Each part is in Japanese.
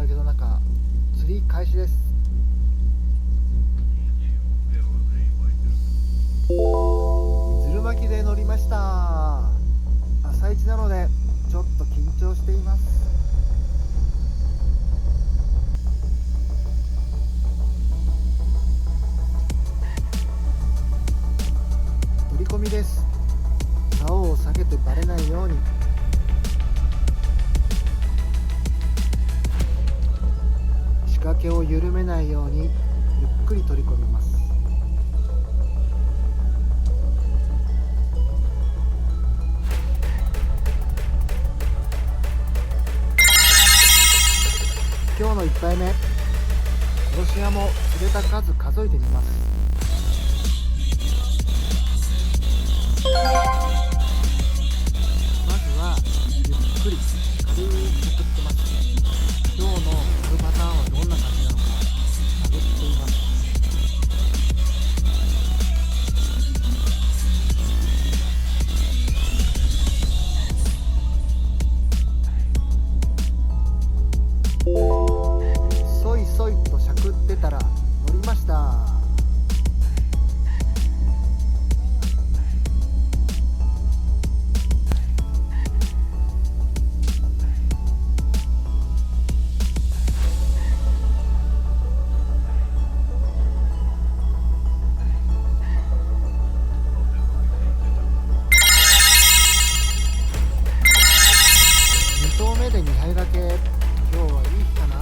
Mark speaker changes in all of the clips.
Speaker 1: けど釣り開始です。ズル巻きで乗りました。朝一なのでちょっと緊張しています。取り込みです。竿を下げてバレないように。仕掛けを緩めないようにゆっくり取り込みます。今日の1杯目、殺し屋も釣れた数数えてみます。まずはゆっくり軽くすくってます。今日の釣るパターンはどんな感じなのか探っています。そいそいとしゃくってたら乗りました。2投目で2杯掛け、今日はいい日かな。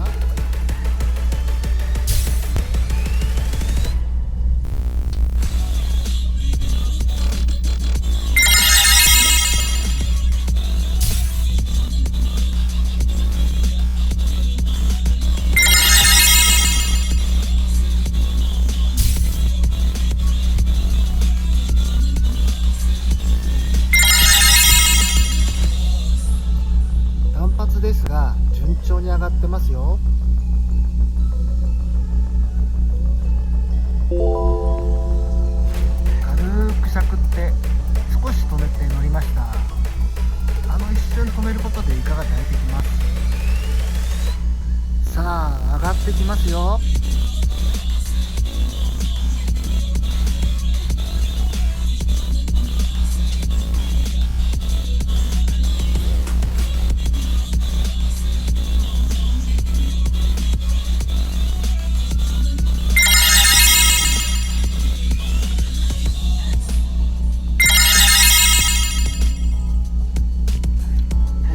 Speaker 1: 単発ですが順調に上がってますよ。軽くしゃくって少し止めて乗りました。一瞬止めることでイカが出てきます。さあ上がってきますよ。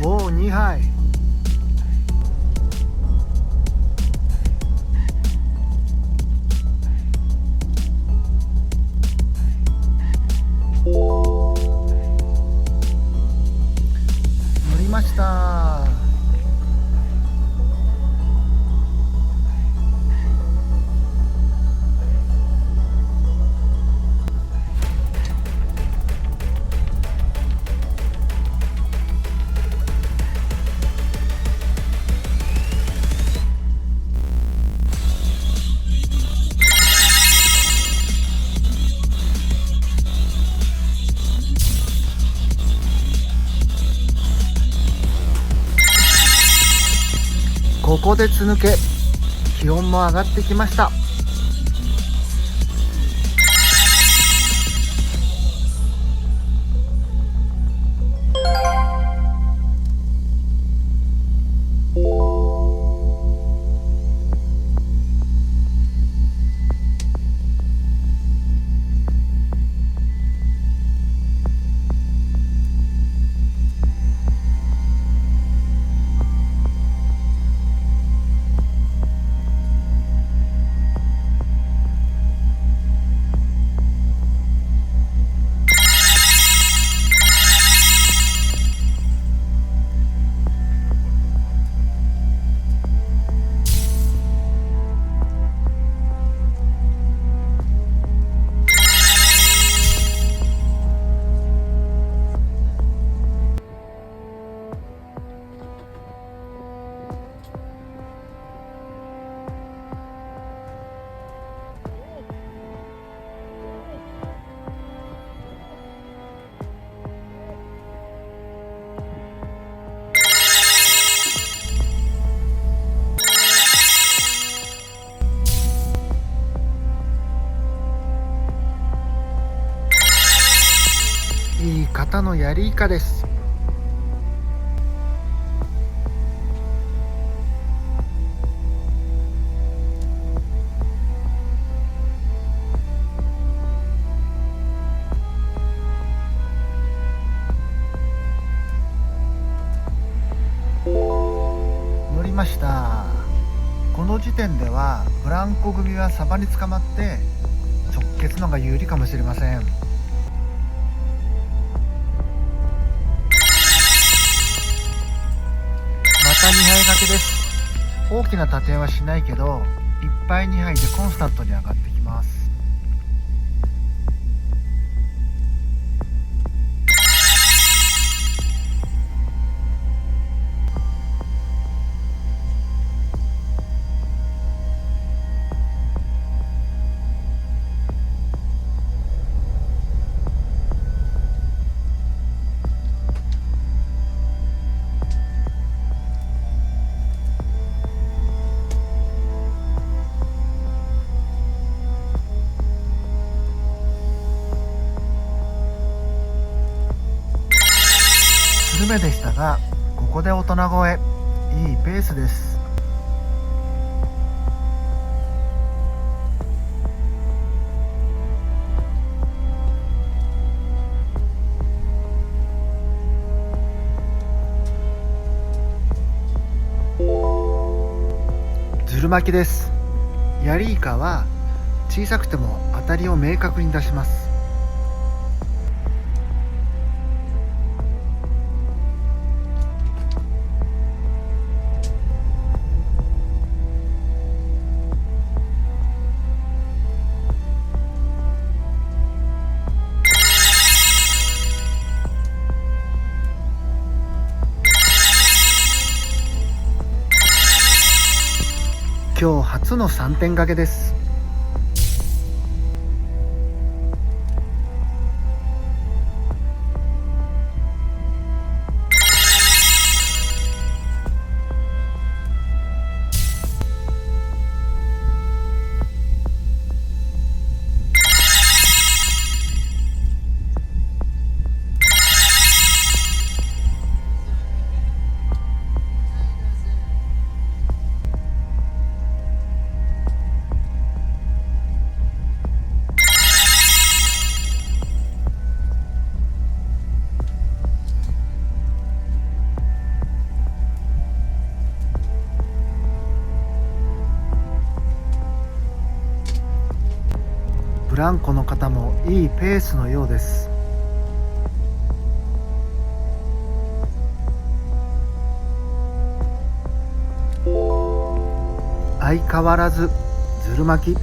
Speaker 1: おお、2杯。乗りました。ここでつ抜け、気温も上がってきました。いい方のヤリイカです。乗りました。この時点ではブランコ組はサバに捕まって直結のが有利かもしれません。また2杯掛けです。大きな縦はしないけど1杯2杯でコンスタントに上がってきます。スルメでしたが、ここで大人越え、いいペースです。ズル巻きです。ヤリイカは小さくても当たりを明確に出します。今日初の3点掛けです。ブランコの方もいいペースのようです。相変わらずズル巻き。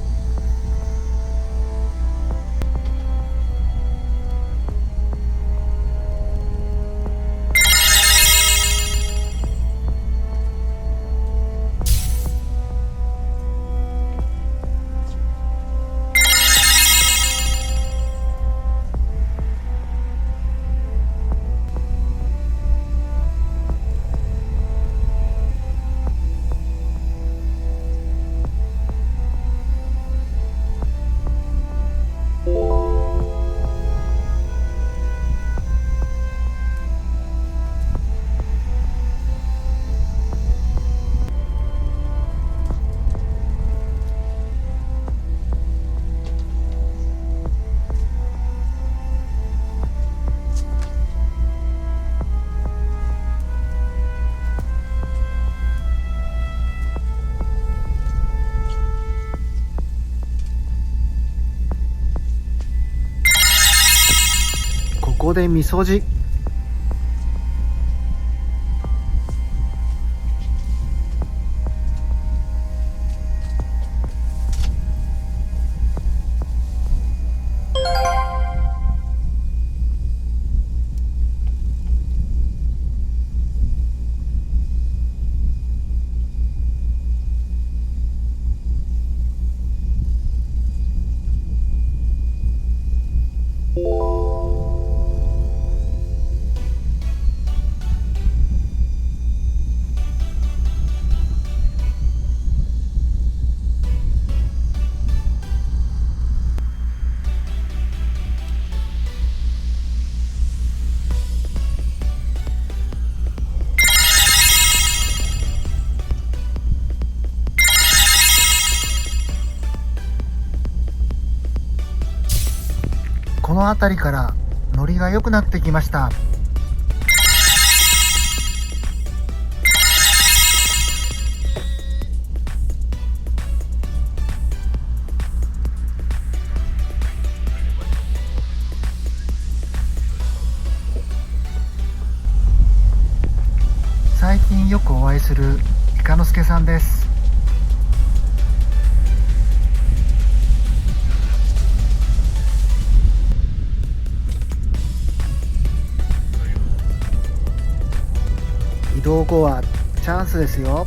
Speaker 1: ここでみそじ。の辺りからノリが良くなってきました。最近よくお会いするいかのすけさんです。移動後はチャンスですよ。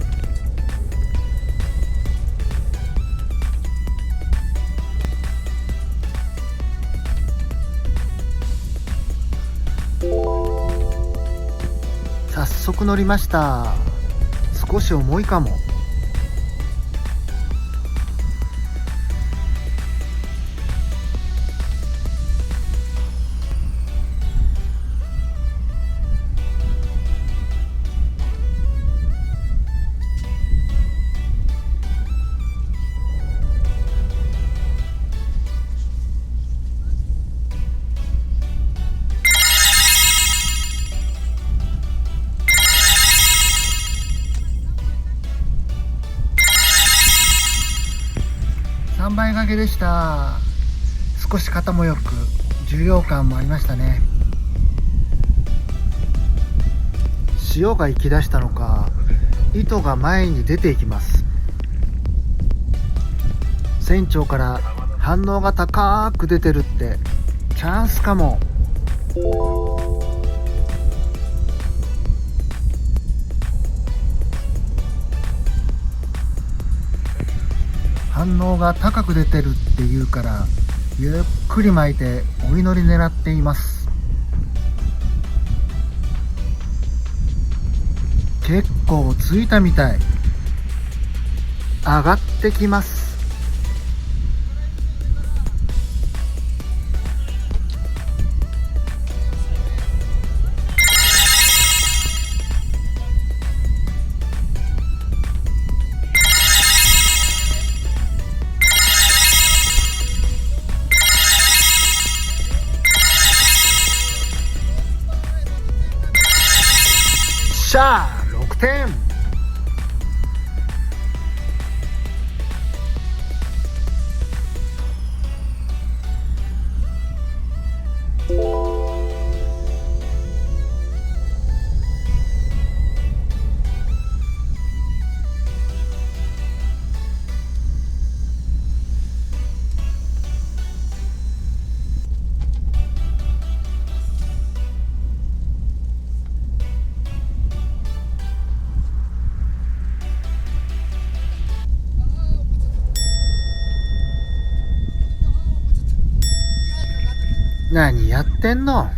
Speaker 1: 早速乗りました。少し重いかも。3倍掛けでした。少し肩もよく重量感もありましたね。潮が行き出したのか糸が前に出ていきます。船長から反応が高く出てるってチャンスかも。反応が高く出てるって言うからゆっくり巻いてお祈り狙っています。結構ついたみたい。上がってきます。しゃあ6点。何やってんの。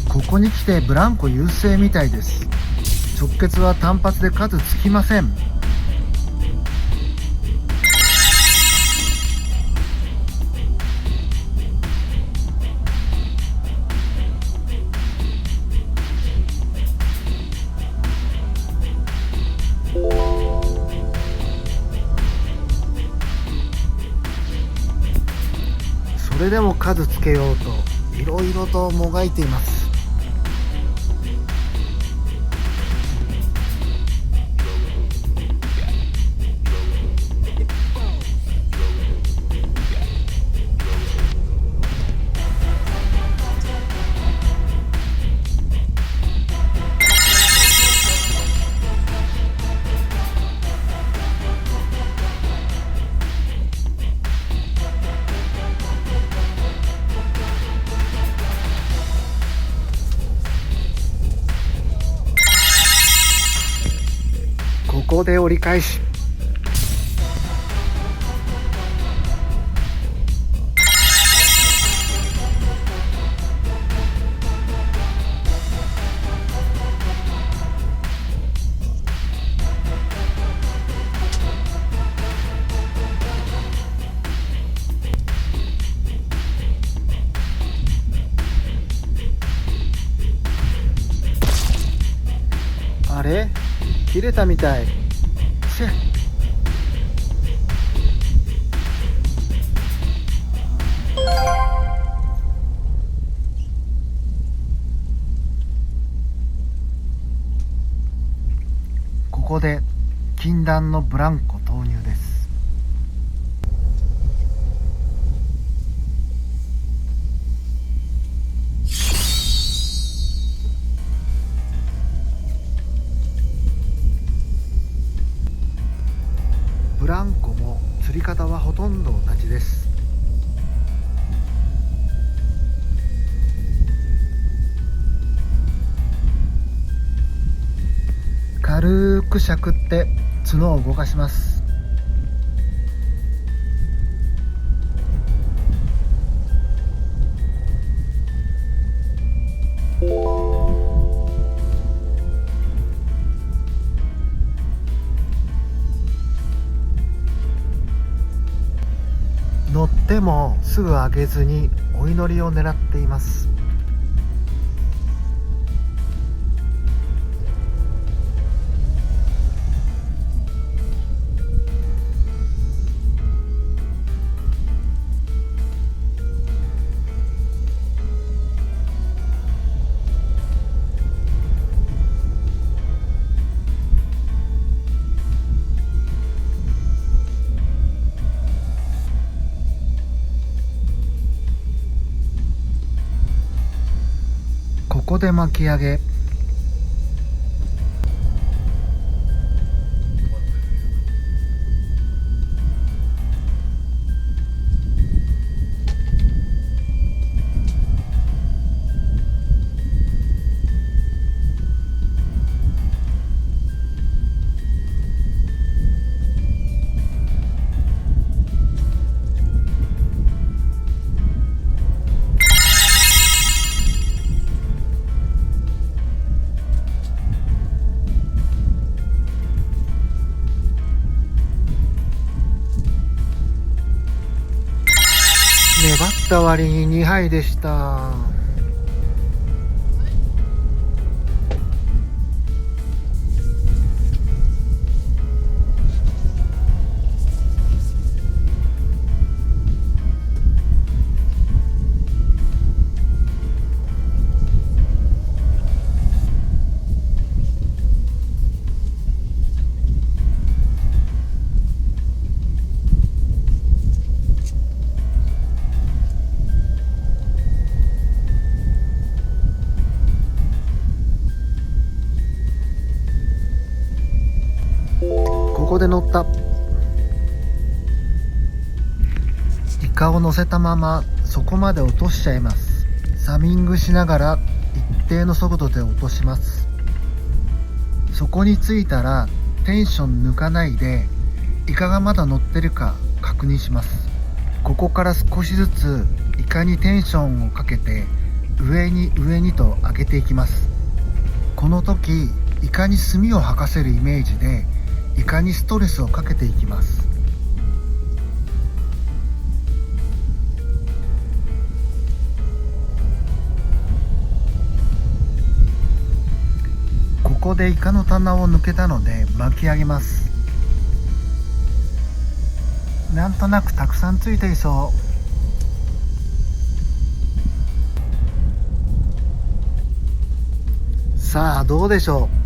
Speaker 1: ここに来てブランコ優勢みたいです。直結は単発で数つきません。それでも数つけようといろいろともがいています。こで折り返し。あれ切れたみたい。せっ。ここで禁断のブランコ投入です。ブランコも釣り方はほとんど同じです。軽くしゃくって角を動かします。乗ってもすぐ上げずにお祈りを狙っています。ここで巻き上げ。粘った割に2杯でした。ここで乗った。イカを乗せたままそこまで落としちゃいます。サミングしながら一定の速度で落とします。そこに着いたらテンション抜かないでイカがまだ乗ってるか確認します。ここから少しずつイカにテンションをかけて上に上にと上げていきます。この時イカに墨を吐かせるイメージでイカにストレスをかけていきます。ここでイカの棚を抜けたので巻き上げます。なんとなくたくさんついていそう。さあどうでしょう。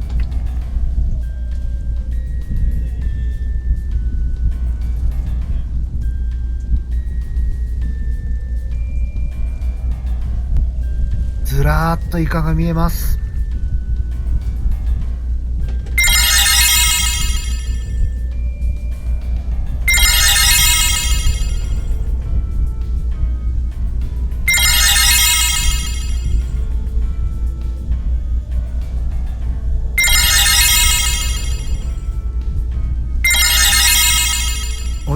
Speaker 1: ずらーっとイカが見えます。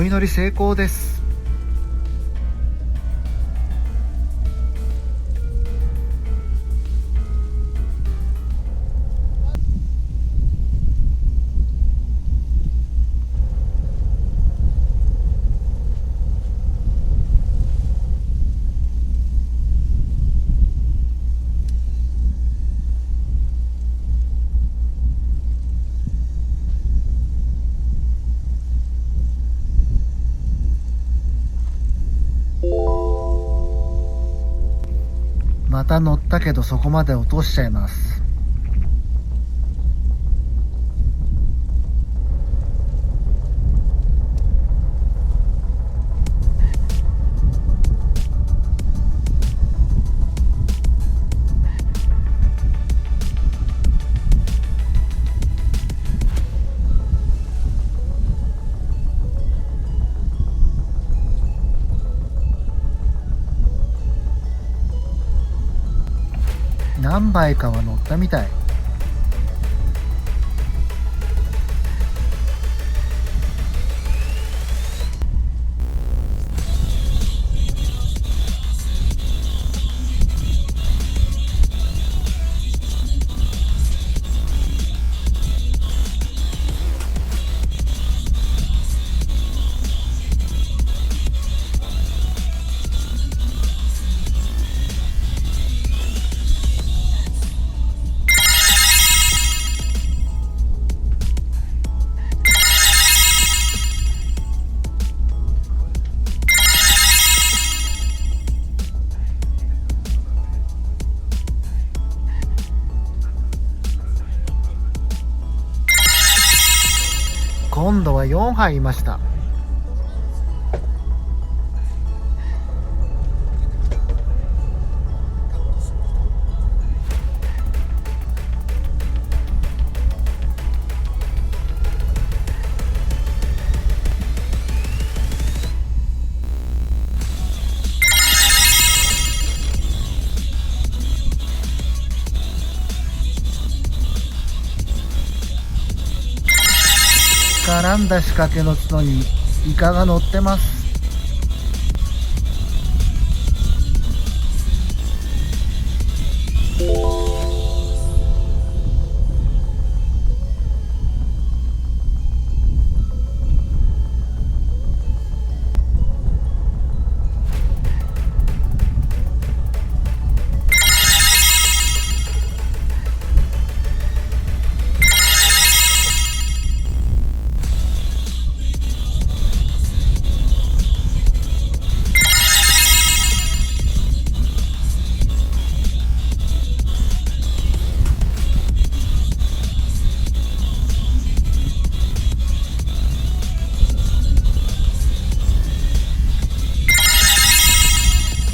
Speaker 1: 祈り成功です。また乗ったけどそこまで落としちゃいます。何杯かは乗ったみたい。今度は4杯いました。絡んだ仕掛けの角にイカが乗ってます。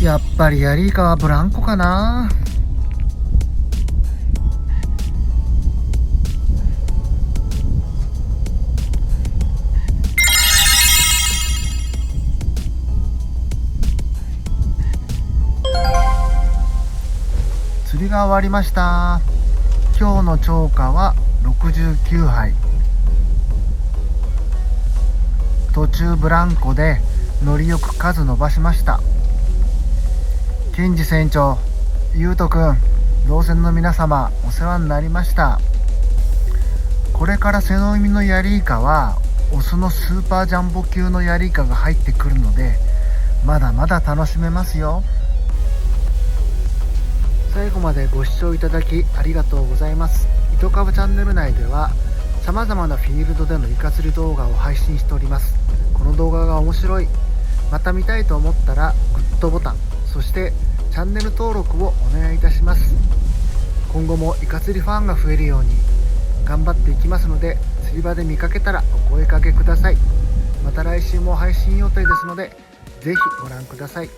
Speaker 1: やっぱりヤリイカはブランコかな。釣りが終わりました。今日の釣果は69杯。途中ブランコでノリよく数伸ばしました。金次船長、ゆうとくん、同船の皆様、お世話になりました。これから瀬の海のヤリイカはオスのスーパージャンボ級のヤリイカが入ってくるので、まだまだ楽しめますよ。最後までご視聴いただきありがとうございます。糸かぶチャンネル内では様々なフィールドでのイカ釣り動画を配信しております。この動画が面白い、また見たいと思ったらグッドボタン、そしてチャンネル登録をお願いいたします。今後もイカ釣りファンが増えるように頑張っていきますので、釣り場で見かけたらお声かけください。また来週も配信予定ですので、ぜひご覧ください。